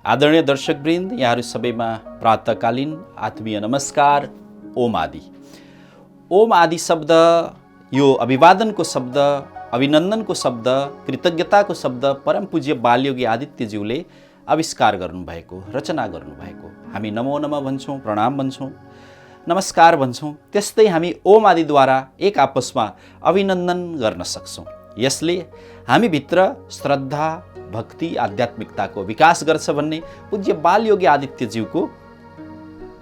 आदरणीय दर्शकवृन्द, यहाँहरू सबैमा प्रातःकालीन आत्मीय नमस्कार। ओम आदि। ओम आदि शब्द यो अभिवादनको शब्द, अभिनन्दनको शब्द, कृतज्ञताको शब्द परम पूज्य बालयोगी आदित्यज्यूले आविष्कार गर्नुभएको, रचना गर्नुभएको। हामी नमो नमः भन्छौँ, प्रणाम भन्छौँ, नमस्कार भन्छौँ। त्यस्तै हामी ओम आदिद्वारा एक आपसमा अभिनन्दन गर्न सक्छौँ। यसले हामीभित्र श्रद्धा, भक्ति, आध्यात्मिकताको विकास गर्छ भन्ने पूज्य बालयोगी आदित्यज्यूको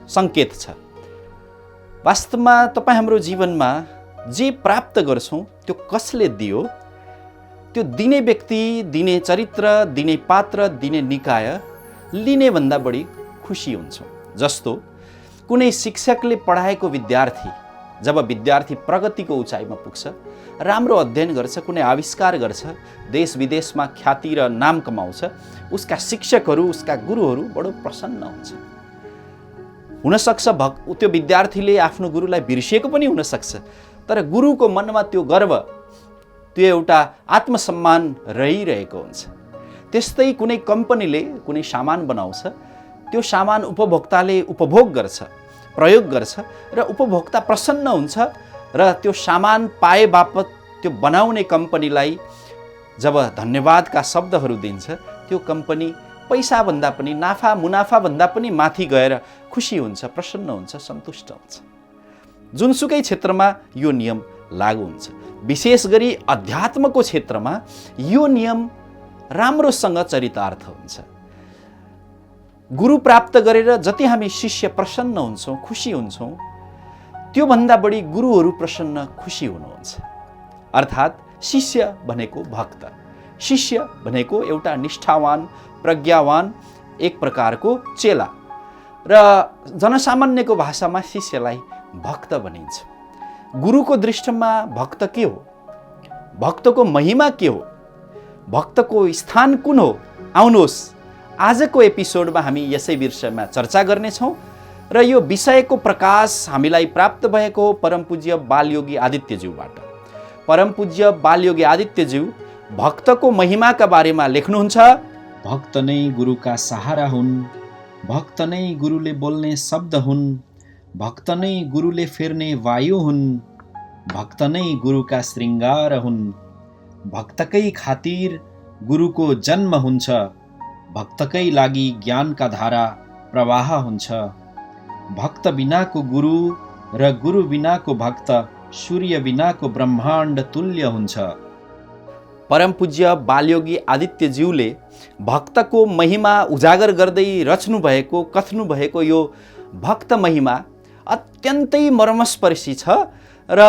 सङ्केत छ। वास्तवमा तपाईँ हाम्रो जीवनमा जे प्राप्त गर्छौँ त्यो कसले दियो, त्यो दिने व्यक्ति, दिने चरित्र, दिने पात्र, दिने निकाय लिने भन्दा बढी खुसी हुन्छौँ। जस्तो कुनै शिक्षकले पढाएको विद्यार्थी जब विद्यार्थी प्रगतिको उचाइमा पुग्छ, राम्रो अध्ययन गर्छ, कुनै आविष्कार गर्छ, देश विदेशमा ख्याति र नाम कमाउँछ, उसका शिक्षकहरू, उसका गुरुहरू बडो प्रसन्न हुन्छ। हुनसक्छ त्यो विद्यार्थीले आफ्नो गुरुलाई बिर्सिएको पनि हुनसक्छ, तर गुरुको मनमा त्यो गर्व, त्यो एउटा आत्मसम्मान रहिरहेको हुन्छ। त्यस्तै कुनै कम्पनीले कुनै सामान बनाउँछ, त्यो सामान उपभोक्ताले उपभोग गर्छ, प्रयोग गर्छ र उपभोक्ता प्रसन्न हुन्छ र त्यो सामान पाए बापत त्यो बनाउने कम्पनीलाई जब धन्यवादका शब्दहरू दिन्छ, त्यो कम्पनी पैसाभन्दा पनि, नाफा मुनाफाभन्दा पनि माथि गएर खुसी हुन्छ, प्रसन्न हुन्छ, सन्तुष्ट हुन्छ। जुनसुकै क्षेत्रमा यो नियम लागू हुन्छ। विशेष गरी अध्यात्मको क्षेत्रमा यो नियम राम्रोसँग चरितार्थ हुन्छ। गुरु प्राप्त गरेर जति हामी शिष्य प्रसन्न हुन्छौँ, खुसी हुन्छौँ, त्योभन्दा बढी गुरुहरू प्रसन्न, खुसी हुनुहुन्छ। अर्थात् शिष्य भनेको भक्त, शिष्य भनेको एउटा निष्ठावान, प्रज्ञावान, एक प्रकारको चेला र जनसामान्यको भाषामा शिष्यलाई भक्त भनिन्छ। गुरुको दृष्टिमा भक्त के हो? भक्तको महिमा के हो? भक्तको स्थान कुन हो? आउनुहोस्, आजको एपिसोडमा हामी यसै विषयमा चर्चा गर्नेछौँ र यो विषयको प्रकाश हामीलाई प्राप्त भएको परम पूज्य बालयोगी आदित्यज्यूबाट। परम पूज्य बालयोगी आदित्यज्यू भक्तको महिमाका बारेमा लेख्नुहुन्छ। भक्त नै गुरुका सहारा हुन्, भक्त नै गुरुले बोल्ने शब्द हुन्, भक्त नै गुरुले फेर्ने वायु हुन्, भक्त नै गुरुका श्रृङ्गार हुन्, भक्तकै खातिर गुरुको जन्म हुन्छ, भक्तकै लागि ज्ञानका धारा प्रवाह हुन्छ, भक्त बिनाको गुरु र गुरु बिनाको भक्त सूर्य बिनाको ब्रह्माण्ड तुल्य हुन्छ। परम पूज्य बालयोगी आदित्यज्यूले भक्तको महिमा उजागर गर्दै रच्नु भएको, कथ्नु भएको यो भक्त महिमा अत्यन्तै मर्मस्पर्शी छ र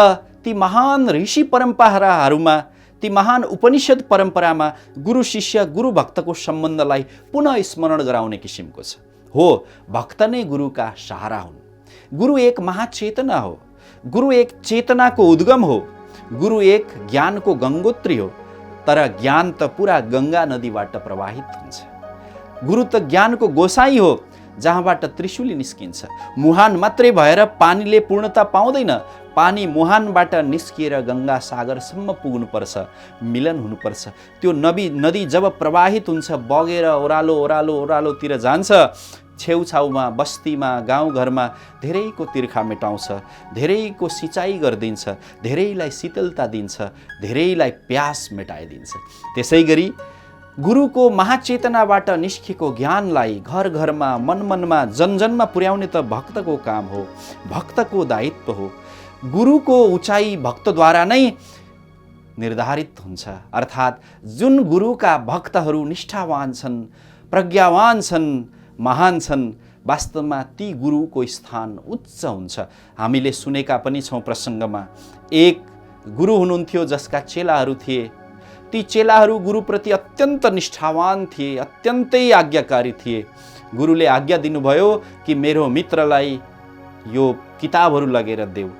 ती महान ऋषि परम्पराहरूमा, ती महान उपनिषद परम्परामा गुरु शिष्य, गुरु भक्तको सम्बन्धलाई पुनः स्मरण गराउने किसिमको छ। हो, भक्त नै गुरुका सहारा हुन्। गुरु एक महाचेतना हो, गुरु एक चेतनाको उद्गम हो, गुरु एक ज्ञानको गङ्गोत्री हो। तर ज्ञान त पुरा गङ्गा नदीबाट प्रवाहित हुन्छ। गुरु त ज्ञानको गोसाई हो, जहाँबाट त्रिशूली निस्किन्छ। मुहान मात्रै भएर पानीले पूर्णता पाउँदैन। पानी मुहानबाट निस्किएर गङ्गा सागरसम्म पुग्नुपर्छ, मिलन हुनुपर्छ। त्यो नदी जब प्रवाहित हुन्छ, बगेर ओह्रालो ओह्रालो ओह्रालोतिर जान्छ, छेउछाउमा, बस्तीमा, गाउँघरमा धेरैको तिर्खा मेटाउँछ, धेरैको सिँचाइ गरिदिन्छ, धेरैलाई शीतलता दिन्छ, धेरैलाई प्यास मेटाइदिन्छ। त्यसै गरी गुरुको महाचेतनाबाट निस्केको ज्ञानलाई घर घरमा, मन मनमा, जनजनमा पुर्याउने त भक्तको काम हो, भक्तको दायित्व हो। गुरुको उचाइ भक्तद्वारा नै निर्धारित हुन्छ। अर्थात् जुन गुरुका भक्तहरू निष्ठावान छन्, प्रज्ञावान छन्, महान छन्, वास्तवमा ती गुरुको स्थान उच्च हुन्छ। हामीले सुनेका पनि छौँ प्रसङ्गमा, एक गुरु हुनुहुन्थ्यो जसका चेलाहरू थिए। ती चेलाहरू गुरुप्रति अत्यन्त निष्ठावान थिए, अत्यन्तै आज्ञाकारी थिए। गुरुले आज्ञा दिनुभयो कि मेरो मित्रलाई यो किताबहरू लगेर देऊ।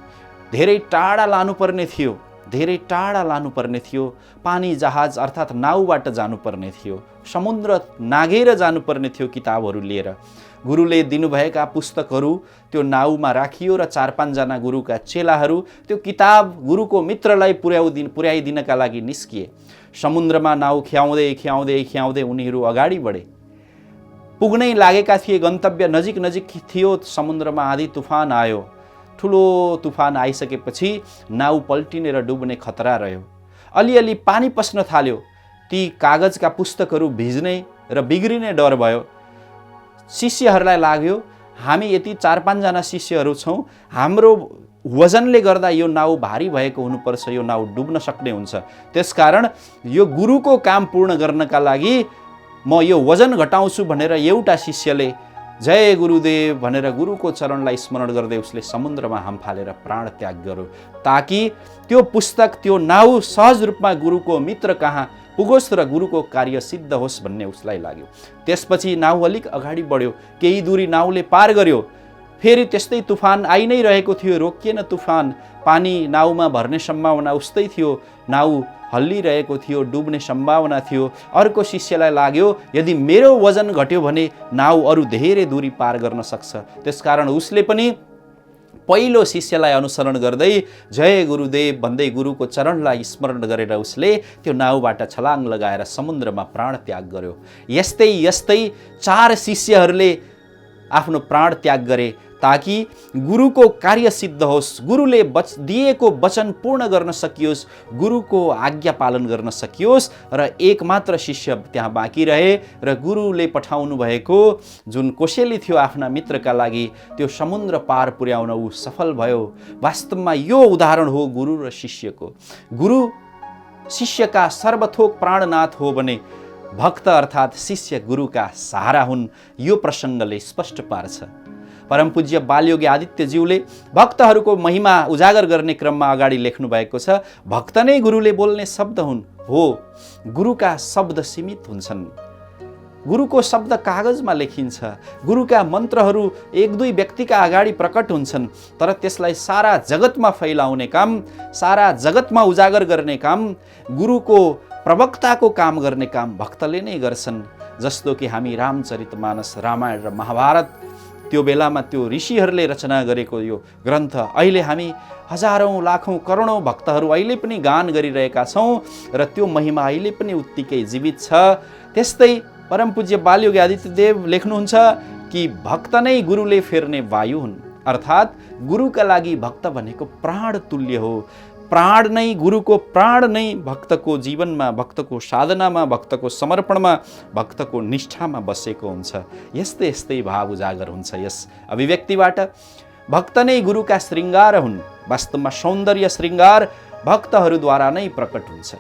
धेरै टाढा लानुपर्ने थियो, धेरै टाढा लानुपर्ने थियो। पानी जहाज अर्थात् नाउबाट जानुपर्ने थियो, समुद्र नाघेर जानुपर्ने थियो किताबहरू लिएर। गुरुले दिनुभएका पुस्तकहरू त्यो नाउमा राखियो र 4-5 जना गुरुका चेलाहरू त्यो किताब गुरुको मित्रलाई पुर्याइदिनका लागि निस्किए। समुद्रमा नाउ ख्याउँदै ख्याउँदै ख्याउँदै उनीहरू अगाडि बढे। पुग्नै लागेका थिए, गन्तव्य नजिक नजिक थियो, समुद्रमा आधी तुफान आयो। ठुलो तुफान आइसकेपछि नाउ पल्टिने र डुब्ने खतरा रह्यो। अलिअलि पानी पस्न थाल्यो। ती कागजका पुस्तकहरू भिज्ने र बिग्रिने डर भयो। शिष्यहरूलाई लाग्यो हामी यति 4-5 जना शिष्यहरू छौँ, हाम्रो वजनले गर्दा यो नाउ भारी भएको हुनुपर्छ, यो नाउ डुब्न सक्ने हुन्छ। त्यसकारण यो गुरुको काम पूर्ण गर्नका लागि म यो वजन घटाउँछु भनेर एउटा शिष्यले जय गुरुदेव भनेर गुरुको चरणलाई स्मरण गर्दै उसले समुद्रमा हामफालेर प्राण त्याग गर्यो, ताकि त्यो पुस्तक, त्यो नाउ सहज रूपमा गुरुको मित्र कहाँ पुगोस् र गुरुको कार्य सिद्ध होस् भन्ने उसलाई लाग्यो। त्यसपछि नाउ अलिक अगाडि बढ्यो, केही दूरी नाउले पार गर्यो। फेरि त्यस्तै तुफान आइ नै रहेको थियो, रोकिएन तुफान। पानी नाउमा भर्ने सम्भावना उस्तै थियो, नाउ हल्लिरहेको थियो, डुब्ने सम्भावना थियो। अर्को शिष्यलाई लाग्यो यदि मेरो वजन घट्यो भने नाउ अरू धेरै दूरी पार गर्न सक्छ। त्यसकारण उसले पनि पहिलो शिष्यलाई अनुसरण गर्दै जय गुरुदेव भन्दै गुरुको चरणलाई स्मरण गरेर उसले त्यो नाउबाट छलाङ लगाएर समुद्रमा प्राण त्याग गर्यो। यस्तै यस्तै 4 शिष्यहरूले आफ्नो प्राण त्याग गरे, ताकि गुरुको कार्य सिद्ध होस्, गुरुले दिएको वचन पूर्ण गर्न सकियोस्, गुरुको आज्ञा पालन गर्न सकियोस्। र एक मात्र शिष्य त्यहाँ बाँकी रहे र गुरुले पठाउनु भएको जुन कोसेली थियो आफ्ना मित्रका लागि, त्यो समुद्र पार पुर्याउन ऊ सफल भयो। वास्तवमा यो उदाहरण हो गुरु र शिष्यको। गुरु शिष्यका सर्वथोक प्राणनाथ हो भने भक्त अर्थात् शिष्य गुरुका सहारा हुन्। यो प्रसङ्गले स्पष्ट पार्छ। परम पूज्य बालयोगी आदित्यज्यूले भक्तहरूको महिमा उजागर गर्ने क्रममा अगाडि लेख्नु भएको छ, भक्त नै गुरुले बोल्ने शब्द हुन्। हो, गुरुका शब्द सीमित हुन्छन्। गुरुको शब्द कागजमा लेखिन्छ, गुरुका मन्त्रहरू 1-2 व्यक्तिका अगाडि प्रकट हुन्छन्, तर त्यसलाई सारा जगतमा फैलाउने काम, सारा जगतमा उजागर गर्ने काम, गुरुको प्रवक्ताको काम गर्ने काम भक्तले नै गर्छन्। जस्तो कि हामी रामचरितमानस, रामायण र महाभारत, त्यो बेलामा त्यो ऋषिहरूले रचना गरेको यो ग्रन्थ अहिले हामी हजारौँ लाखौँ करोडौँ भक्तहरू अहिले पनि गान गरिरहेका छौँ र त्यो महिमा अहिले पनि उत्तिकै जीवित छ। त्यस्तै परम पूज्य बालयोगी आदित्यदेव लेख्नुहुन्छ कि भक्त नै गुरुले फेर्ने वायु हुन्, अर्थात् गुरुका लागि भक्त भनेको प्राण तुल्य हो। प्राण नै, गुरुको प्राण नै भक्तको जीवनमा, भक्तको साधनामा, भक्तको समर्पणमा, भक्तको निष्ठामा बसेको हुन्छ। यस्तै यस्तै भाव उजागर हुन्छ यस अभिव्यक्तिबाट। भक्त नै गुरुका श्रृङ्गार हुन्। वास्तवमा सौन्दर्य श्रृङ्गार भक्तहरूद्वारा नै प्रकट हुन्छ।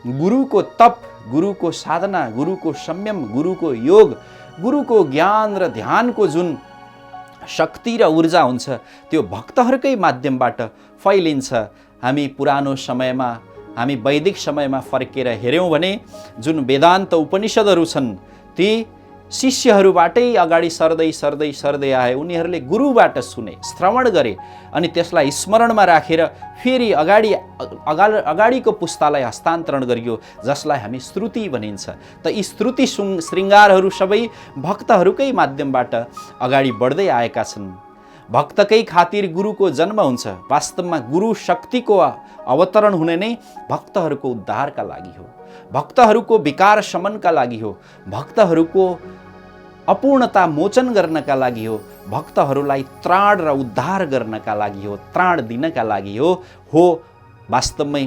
गुरुको तप, गुरुको साधना, गुरुको संयम, गुरुको योग, गुरुको ज्ञान र ध्यानको जुन शक्ति र ऊर्जा हुन्छ त्यो भक्तहरूकै माध्यमबाट फैलिन्छ। हामी पुरानो समयमा, हामी वैदिक समयमा फर्केर हेऱ्यौँ भने जुन वेदान्त उपनिषदहरू छन् ती शिष्यहरूबाटै अगाडि सर्दै सर्दै सर्दै आए। उनीहरूले गुरुबाट सुने, श्रवण गरे अनि त्यसलाई स्मरणमा राखेर फेरि अगाडिको पुस्तालाई हस्तान्तरण गरियो, जसलाई हामी श्रुति भनिन्छ। त यी श्रुति श्रृङ्गारहरू सबै भक्तहरूकै माध्यमबाट अगाडि बढ्दै आएका छन्। भक्तकै खातिर गुरुको जन्म हुन्छ। वास्तवमा गुरु शक्तिको अवतरण हुने नै भक्तहरूको उद्धारका लागि हो, भक्तहरूको विकार शमनका लागि हो, भक्तहरूको अपूर्णता मोचन गर्नका लागि हो, भक्तहरूलाई त्राण र उद्धार गर्नका लागि हो, त्राण दिनका लागि हो। वास्तवमै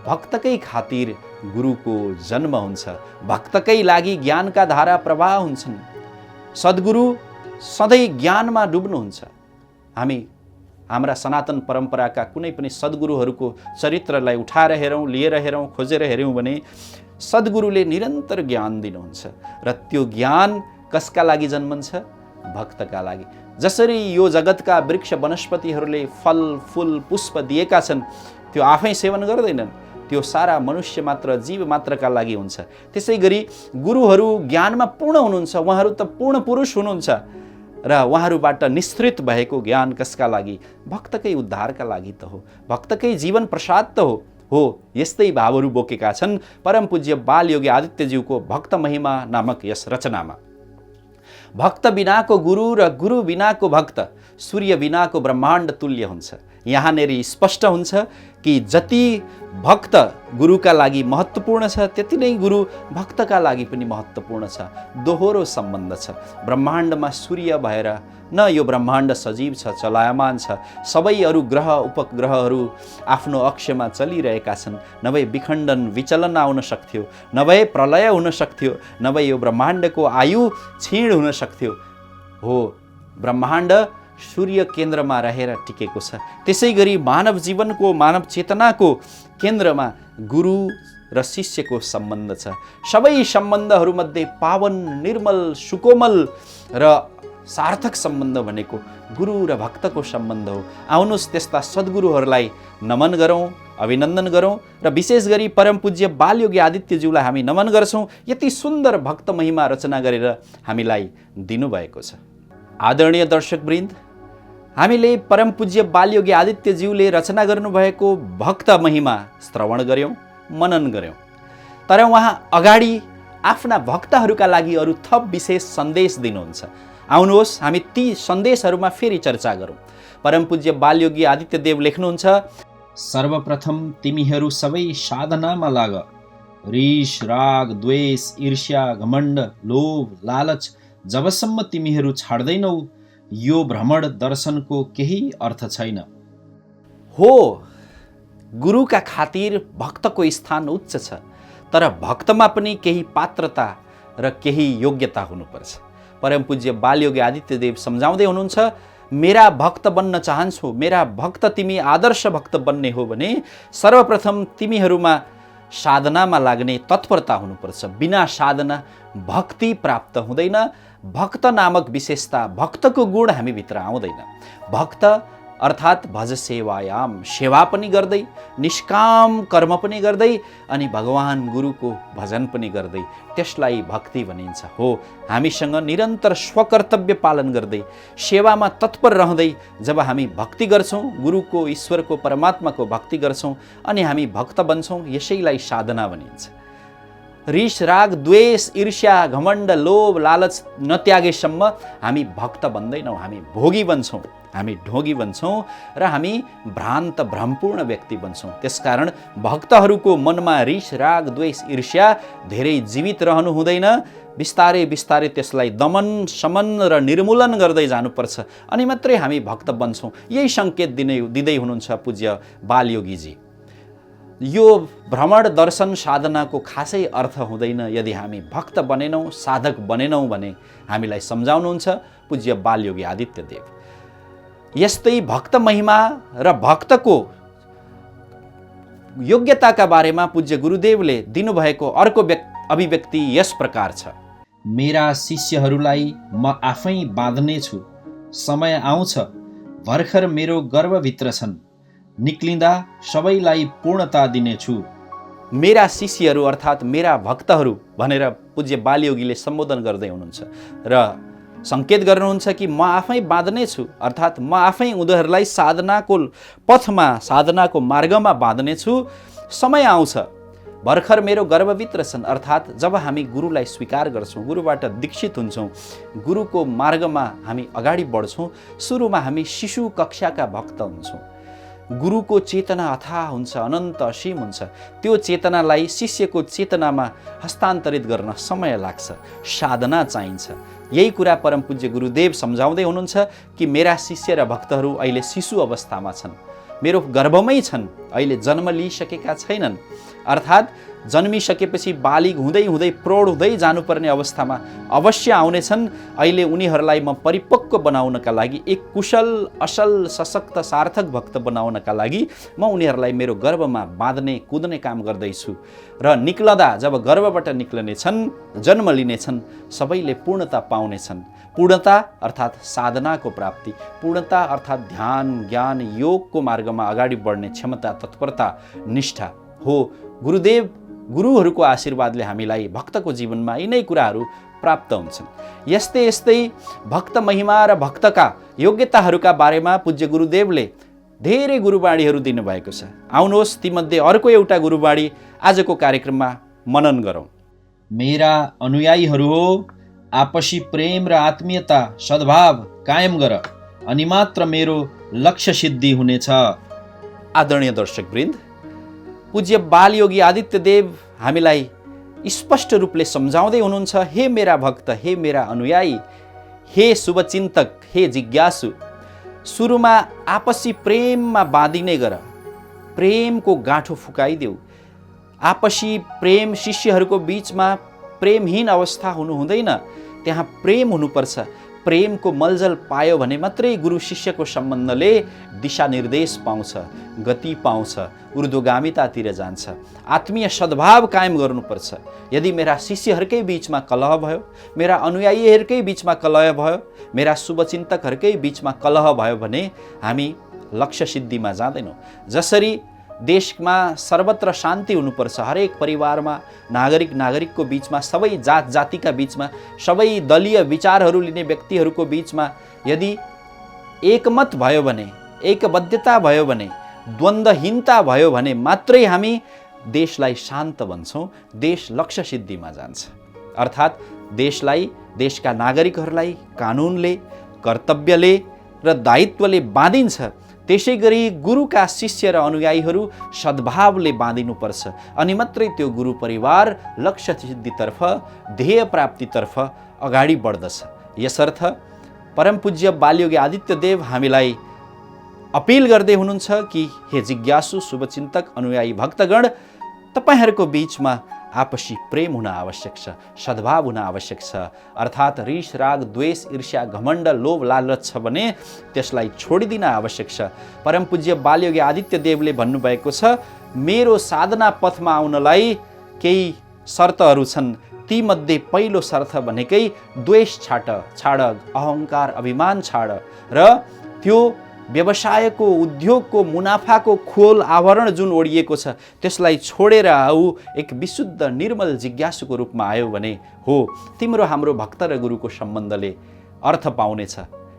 भक्तकै खातिर गुरुको जन्म हुन्छ। भक्तकै लागि ज्ञानका धारा प्रवाह हुन्छन्। सद्गुरु सधैँ ज्ञानमा डुब्नुहुन्छ। हामी हाम्रा सनातन परम्पराका कुनै पनि सद्गुरुहरूको चरित्रलाई उठाएर हेरौँ, लिएर हेरौँ, खोजेर हेऱ्यौँ भने सद्गुरुले निरन्तर ज्ञान दिनुहुन्छ र त्यो ज्ञान कसका लागि जन्मन्छ? भक्तका लागि। जसरी यो जगतका वृक्ष वनस्पतिहरूले फल फूल पुष्प दिएका छन् त्यो आफै सेवन गर्दैनन्, त्यो सारा मनुष्य मात्र, जीव मात्रका लागि हुन्छ। त्यसै गरी गुरुहरू ज्ञानमा पूर्ण हुनुहुन्छ, उहाँहरू त पूर्ण पुरुष हुनुहुन्छ र उहाँहरूबाट निश्रित भएको ज्ञान कसका लागि? भक्तकै उद्धारका लागि त हो, भक्तकै जीवन प्रसाद त हो। यस्तै भावहरू बोकेका छन् परम पूज्य बालयोगी आदित्यज्यूको भक्त महिमा नामक यस रचनामा। भक्त बिनाको गुरु र गुरु बिनाको भक्त सूर्य बिनाको ब्रह्माण्ड तुल्य हुन्छ। यहाँनिर स्पष्ट हुन्छ कि जति भक्त गुरुका लागि महत्त्वपूर्ण छ त्यति नै गुरु भक्तका लागि पनि महत्त्वपूर्ण छ। दोहोरो सम्बन्ध छ। ब्रह्माण्डमा सूर्य भएर न यो ब्रह्माण्ड सजीव छ, चलायमान छ, सबै अरू ग्रह उपग्रहहरू आफ्नो अक्षमा चलिरहेका छन्, नभए विखण्डन विचलन आउन सक्थ्यो, नभए प्रलय हुन सक्थ्यो, नभए यो ब्रह्माण्डको आयु क्षीण हुन सक्थ्यो। हो, ब्रह्माण्ड सूर्य केन्द्रमा रहेर टिकेको छ। त्यसै गरी मानव जीवनको, मानव चेतनाको केन्द्रमा गुरु र शिष्यको सम्बन्ध छ। सबै सम्बन्धहरूमध्ये पावन, निर्मल, सुकोमल र सार्थक सम्बन्ध भनेको गुरु र भक्तको सम्बन्ध हो। आउनुहोस् त्यस्ता सद्गुरुहरूलाई नमन गरौँ, अभिनन्दन गरौँ र विशेष गरी परम पूज्य बालयोगी आदित्यज्यूलाई हामी नमन गर्छौँ। यति सुन्दर भक्त महिमा रचना गरेर हामीलाई दिनुभएको छ। आदरणीय दर्शकवृन्द, हामीले परम पूज्य बालयोगी आदित्यज्यूले रचना गर्नुभएको भक्त महिमा श्रवण गऱ्यौँ, मनन गऱ्यौँ। तर उहाँ अगाडि आफ्ना भक्तहरूका लागि अरू थप विशेष सन्देश दिनुहुन्छ। आउनुहोस् हामी ती सन्देशहरूमा फेरि चर्चा गरौँ। परम पूज्य बालयोगी आदित्यदेव लेख्नुहुन्छ, सर्वप्रथम तिमीहरू सबै साधनामा लाग। रिस, राग, द्वेष, ईर्ष्या, घमण्ड, लोभ, लालच जबसम्म तिमीहरू छाड्दैनौ, यो भ्रमण दर्शनको केही अर्थ छैन। हो, गुरुका खातिर भक्तको स्थान उच्च छ, तर भक्तमा पनि केही पात्रता र केही योग्यता हुनुपर्छ। परम पूज्य बालयोगी आदित्यदेव सम्झाउँदै हुनुहुन्छ, मेरा भक्त बन्न चाहन्छौ, मेरा भक्त तिमी आदर्श भक्त बन्ने हो भने सर्वप्रथम तिमीहरूमा साधनामा लाग्ने तत्परता हुनुपर्छ। बिना साधना भक्ति प्राप्त हुँदैन। भक्त नामक विशेषता, भक्तको गुण हामीभित्र आउँदैन। भक्त अर्थात् भज सेवायाम, सेवा पनि गर्दै, निष्काम कर्म पनि गर्दै अनि भगवान गुरुको भजन पनि गर्दै, त्यसलाई भक्ति भनिन्छ। हो, हामीसँग निरन्तर स्वकर्तव्य पालन गर्दै, सेवामा तत्पर रहँदै जब हामी भक्ति गर्छौँ, गुरुको, ईश्वरको, परमात्माको भक्ति गर्छौँ अनि हामी भक्त बन्छौँ, यसैलाई साधना भनिन्छ। रिस, राग, द्वेष, ईर्ष्या, घमण्ड, लोभ, लालच नत्यागेसम्म हामी भक्त बन्दैनौँ, हामी भोगी बन्छौँ, हामी ढोगी बन्छौँ र हामी भ्रान्त भ्रमपूर्ण व्यक्ति बन्छौँ। त्यसकारण भक्तहरूको मनमा रिस, राग, द्वेष, ईर्ष्या धेरै जीवित रहनु हुँदैन। बिस्तारै बिस्तारै त्यसलाई दमन, शमन र निर्मूलन गर्दै जानुपर्छ, अनि मात्रै हामी भक्त बन्छौँ। यही सङ्केत दिँदै हुनुहुन्छ पूज्य बालयोगीजी। यो भ्रमण दर्शन साधनाको खासै अर्थ हुँदैन यदि हामी भक्त बनेनौँ, साधक बनेनौँ भने हामीलाई सम्झाउनुहुन्छ पूज्य बालयोगी आदित्यदेव। यस्तै भक्त महिमा र भक्तको योग्यताका बारेमा पूज्य गुरुदेवले दिनुभएको अर्को अभिव्यक्ति यस प्रकार छ, मेरा शिष्यहरूलाई म आफै बाँध्नेछु। समय आउँछ, भर्खर मेरो गर्भभित्र छन्, निक्लिँदा सबैलाई पूर्णता दिनेछु। मेरा शिष्यहरू अर्थात् मेरा भक्तहरू भनेर पूज्य बालयोगीले सम्बोधन गर्दै हुनुहुन्छ र सङ्केत गर्नुहुन्छ कि म आफै बाँध्नेछु, अर्थात् म आफै उनीहरूलाई साधनाको पथमा, साधनाको मार्गमा बाँध्नेछु। समय आउँछ, भर्खर मेरो गर्भभित्र छन्, अर्थात् जब हामी गुरुलाई स्वीकार गर्छौँ, गुरुबाट दीक्षित हुन्छौँ, गुरुको मार्गमा हामी अगाडि बढ्छौँ, सुरुमा हामी शिशु कक्षाका भक्त हुन्छौँ। गुरुको चेतना अथाह हुन्छ, अनन्त असीम हुन्छ। त्यो चेतनालाई शिष्यको चेतनामा हस्तान्तरित गर्न समय लाग्छ, साधना चाहिन्छ। यही कुरा परम पूज्य गुरुदेव सम्झाउँदै हुनुहुन्छ कि मेरा शिष्य र भक्तहरू अहिले शिशु अवस्थामा छन्, मेरो गर्भमै छन्, अहिले जन्म लिइसकेका छैनन्। अर्थात् जन्मिसकेपछि बालिग हुँदै हुँदै प्रौढ हुँदै जानुपर्ने अवस्थामा अवश्य आउनेछन्। अहिले उनीहरूलाई म परिपक्व बनाउनका लागि, एक कुशल, असल, सशक्त, सार्थक भक्त बनाउनका लागि म उनीहरूलाई मेरो गर्भमा बाँध्ने, कुद्ने काम गर्दैछु र निक्लदा, जब गर्भबाट निक्लनेछन्, जन्म लिनेछन्, सबैले पूर्णता पाउनेछन्। पूर्णता अर्थात् साधनाको प्राप्ति, पूर्णता अर्थात् ध्यान, ज्ञान, योगको मार्गमा अगाडि बढ्ने क्षमता, तत्परता, निष्ठा हो। गुरुहरूको आशीर्वादले हामीलाई भक्तको जीवनमा यिनै कुराहरू प्राप्त हुन्छन्। यस्तै यस्तै भक्त महिमा र भक्तका योग्यताहरूका बारेमा पूज्य गुरुदेवले धेरै गुरुबाणीहरू दिनुभएको छ। आउनुहोस् तीमध्ये अर्को एउटा गुरुबाणी आजको कार्यक्रममा मनन गरौँ। मेरा अनुयायीहरू हो, आपसी प्रेम र आत्मीयता, सद्भाव कायम गर। अनि मात्र मेरो लक्ष्य सिद्धि हुनेछ। आदरणीय दर्शकवृन्द, पूज्य बालयोगी आदित्यदेव हामीलाई स्पष्ट रूपले सम्झाउँदै हुनुहुन्छ, हे मेरा भक्त, हे मेरा अनुयायी, हे शुभचिन्तक, हे जिज्ञासु, सुरुमा आपसी प्रेममा बाँधिने गर, प्रेमको गाँठो फुकाइदेऊ। आपसी प्रेम शिष्यहरूको बीचमा प्रेमहीन अवस्था हुनु हुँदैन, त्यहाँ प्रेम हुनुपर्छ। प्रेमको मलजल पायो भने मात्रै गुरु शिष्यको सम्बन्धले दिशानिर्देश पाउँछ, गति पाउँछ, ऊर्ध्वगामितातिर जान्छ। आत्मीय सद्भाव कायम गर्नुपर्छ। यदि मेरा शिष्यहरूकै बीचमा कलह भयो, मेरा अनुयायीहरूकै बीचमा कलह भयो, मेरा शुभचिन्तकहरूकै बीचमा कलह भयो भने हामी लक्ष्य सिद्धिमा जाँदैनौँ। जसरी देशमा सर्वत्र शान्ति हुनुपर्छ, हरेक परिवारमा नागरिकको बीचमा, सबै जात जातिका बीचमा, सबै दलीय विचारहरू लिने व्यक्तिहरूको बीचमा यदि एकमत भयो भने, एकबद्धता भयो भने, द्वन्द्वहीनता भयो भने मात्रै हामी देशलाई शान्त बन्छौँ, देश लक्ष्य सिद्धिमा जान्छ। अर्थात् देशलाई, देशका नागरिकहरूलाई कानुनले, कर्तव्यले र दायित्वले बाँधिन्छ। त्यसै गरी गुरुका शिष्य र अनुयायीहरू सद्भावले बाँधिनुपर्छ, अनि मात्रै त्यो गुरु परिवार लक्ष्य सिद्धितर्फ, ध्येय प्राप्तितर्फ अगाडि बढ्दछ। यसर्थ परमपूज्य बालयोगी आदित्यदेव हामीलाई अपिल गर्दै हुनुहुन्छ कि हे जिज्ञासु, शुभचिन्तक, अनुयायी भक्तगण, तपाईँहरूको बीचमा आपसी प्रेम हुन आवश्यक छ, सद्भाव हुन आवश्यक छ। अर्थात् रिस, राग, द्वेष, ईर्ष्या, घमण्ड, लोभ, लालच छ भने त्यसलाई छोडिदिन आवश्यक छ। परमपूज्य बालयोगी आदित्यदेवले भन्नुभएको छ, मेरो साधना पथमा आउनलाई केही शर्तहरू छन्। तीमध्ये पहिलो शर्त भनेकै द्वेष छाड, अहङ्कार, अभिमान छाड र त्यो व्यवसायको, उद्योगको, मुनाफाको खोल आवरण जुन ओढिएको छ त्यसलाई छोडेर आऊ, एक विशुद्ध निर्मल जिज्ञासुको रूपमा आयो भने हो तिम्रो हाम्रो भक्त र गुरुको सम्बन्धले अर्थ पाउनेछ।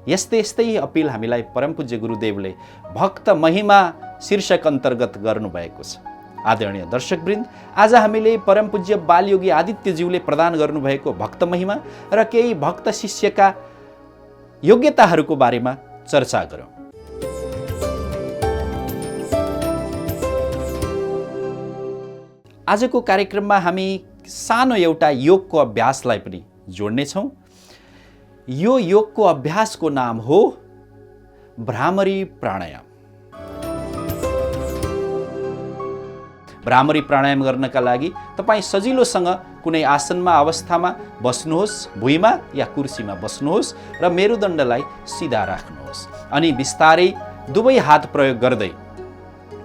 यस्तै यस्तै अपिल हामीलाई परमपूज्य गुरुदेवले भक्त महिमा शीर्षक अन्तर्गत गर्नुभएको छ। आदरणीय दर्शकवृन्द, आज हामीले परमपूज्य बालयोगी आदित्यज्यूले प्रदान गर्नुभएको भक्त महिमा र केही भक्त शिष्यका योग्यताहरूको बारेमा चर्चा गरौँ। आजको कार्यक्रममा हामी सानो एउटा योगको अभ्यासलाई पनि जोड्नेछौँ। यो योगको अभ्यासको नाम हो भ्रामरी प्राणायाम। भ्रामरी प्राणायाम गर्नका लागि तपाईँ सजिलोसँग कुनै आसनमा अवस्थामा बस्नुहोस्, भुइँमा या कुर्सीमा बस्नुहोस् र मेरुदण्डलाई सिधा राख्नुहोस्। अनि बिस्तारै दुवै हात प्रयोग गर्दै,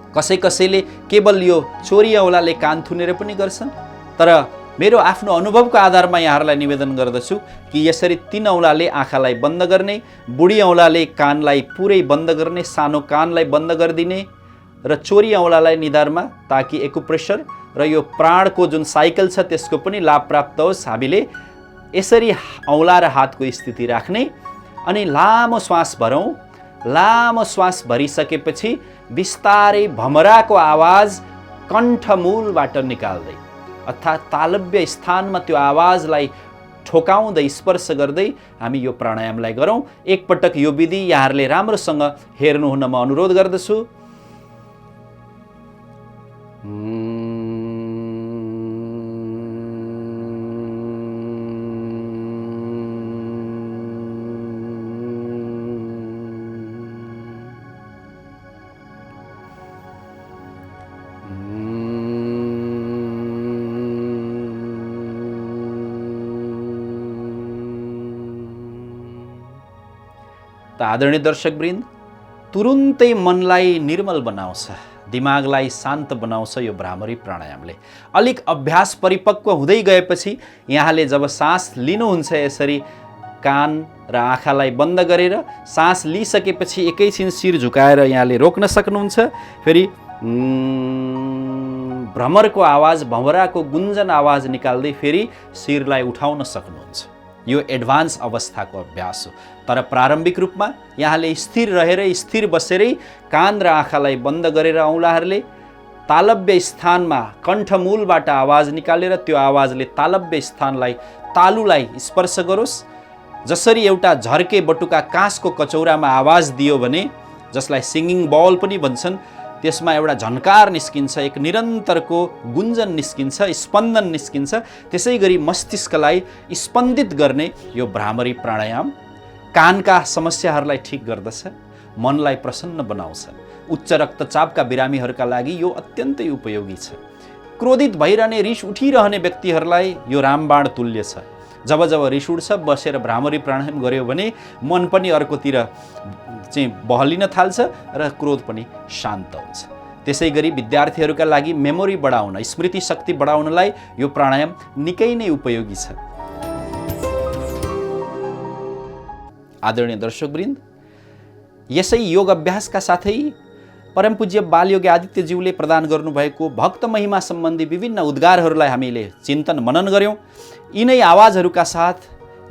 कसैले केवल यो चोरी औँलाले कान थुनेर पनि गर्छन्, तर मेरो आफ्नो अनुभवको आधारमा यहाँहरूलाई निवेदन गर्दछु कि यसरी 3 औँलाले आँखालाई बन्द गर्ने, बुढी औँलाले कानलाई पुरै बन्द गर्ने, सानो कानलाई बन्द गरिदिने र चोरी औँलालाई निधारमा, ताकि एक्युप्रेसर र यो प्राणको जुन साइकल छ त्यसको पनि लाभ प्राप्त होस्। हामीले यसरी औँला र हातको स्थिति राख्ने अनि लामो श्वास भरौँ। लामो श्वास भरिसकेपछि बिस्तारै भमराको आवाज कण्ठमूलबाट निकाल्दै, अर्थात् तालव्य स्थानमा त्यो आवाजलाई ठोकाउँदै, स्पर्श गर्दै हामी यो प्राणायामलाई गरौँ। एकपटक यो विधि यहाँहरूले राम्रोसँग हेर्नुहुन म अनुरोध गर्दछु। त आदरणीय दर्शकवृन्द, तुरुन्तै मनलाई निर्मल बनाउँछ, दिमागलाई शान्त बनाउँछ यो भ्रामरी प्राणायामले। अलिक अभ्यास परिपक्व हुँदै गएपछि यहाँले जब सास लिनुहुन्छ यसरी कान र आँखालाई बन्द गरेर सास लिइसकेपछि एकैछिन शिर झुकाएर यहाँले रोक्न सक्नुहुन्छ। फेरि भ्रमरको आवाज, भँवराको गुन्जन आवाज निकाल्दै फेरि शिरलाई उठाउन सक्नुहुन्छ। यो एडभान्स अवस्थाको अभ्यास हो। तर प्रारम्भिक रूपमा यहाँले स्थिर रहेर, स्थिर बसेरै कान र आँखालाई बन्द गरेर औँलाहरूले तालव्य स्थानमा कण्ठमूलबाट आवाज निकालेर त्यो आवाजले तालव्य स्थानलाई, तालुलाई स्पर्श गरोस् जसरी एउटा झर्के बटुका काँसको कचौरामा आवाज दियो भने, जसलाई सिङ्गिङ बल पनि भन्छन्, त्यसमा एउटा झन्कार निस्किन्छ, एक निरन्तरको गुन्जन निस्किन्छ, स्पन्दन निस्किन्छ। त्यसै गरी मस्तिष्कलाई स्पन्दित गर्ने यो भ्रामरी प्राणायाम कानका समस्याहरूलाई ठिक गर्दछ, मनलाई प्रसन्न बनाउँछ। उच्च रक्तचापका बिरामीहरूका लागि यो अत्यन्तै उपयोगी छ। क्रोधित भइरहने, रिस उठिरहने व्यक्तिहरूलाई यो रामबाण तुल्य छ। जब जब रिस उठ्छ, बसेर भ्रामरी प्राणायाम गर्यो भने मन पनि अर्कोतिर चाहिँ बहलिन थाल्छ र क्रोध पनि शान्त हुन्छ। त्यसै गरी विद्यार्थीहरूका लागि मेमोरी बढाउन, स्मृति शक्ति बढाउनलाई यो प्राणायाम निकै नै उपयोगी छ। आदरणीय दर्शकवृन्द, यसै योग अभ्यासका साथै परमपूज्य बालयोगी आदित्यज्यूले प्रदान गर्नुभएको भक्त महिमा सम्बन्धी विभिन्न उद्गारहरूलाई हामीले चिन्तन मनन गऱ्यौँ। यिनै आवाजहरूका साथ,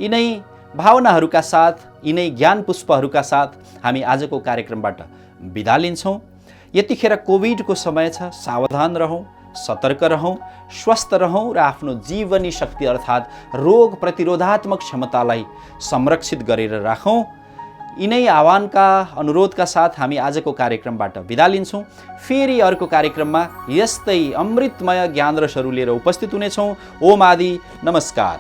यिनै भावनाहरूका साथ, यिनै ज्ञान पुष्पहरूका साथ हामी आजको कार्यक्रमबाट बिदा लिन्छौँ। यतिखेर कोभिडको समय छ, सावधान रहौँ, सतर्क रहौँ, स्वस्थ रहौँ र आफ्नो जीवनी शक्ति अर्थात् रोग प्रतिरोधात्मक क्षमतालाई संरक्षित गरेर राखौँ। यिनै आह्वानका अनुरोधका साथ हामी आजको कार्यक्रमबाट बिदा लिन्छौँ। फेरि अर्को कार्यक्रममा यस्तै अमृतमय ज्ञान रसहरू लिएर उपस्थित हुनेछौँ। ओम आदि, नमस्कार।